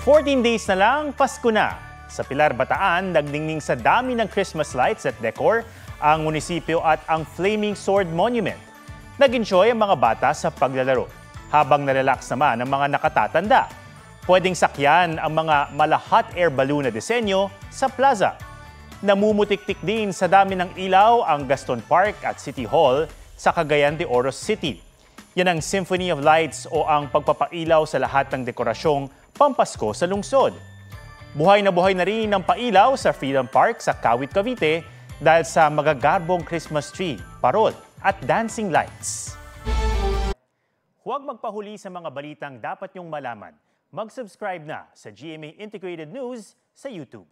14 days na lang, Pasko na. Sa Pilar, Bataan, nagdingning sa dami ng Christmas lights at decor ang munisipyo at ang Flaming Sword Monument. Nag-enjoy ang mga bata sa paglalaro, habang narelax naman ang mga nakatatanda. Pwedeng sakyan ang mga mala-hot air balloon na disenyo sa plaza. Namumutik-tik din sa dami ng ilaw ang Gaston Park at City Hall sa Cagayan de Oro City. Yan ang Symphony of Lights o ang pagpapailaw sa lahat ng dekorasyong pampasko sa lungsod. Buhay na rin ang pailaw sa Freedom Park sa Kawit, Cavite dahil sa magagarbong Christmas tree, parol at dancing lights. Huwag magpahuli sa mga balitang dapat niyong malaman. Mag-subscribe na sa GMA Integrated News sa YouTube.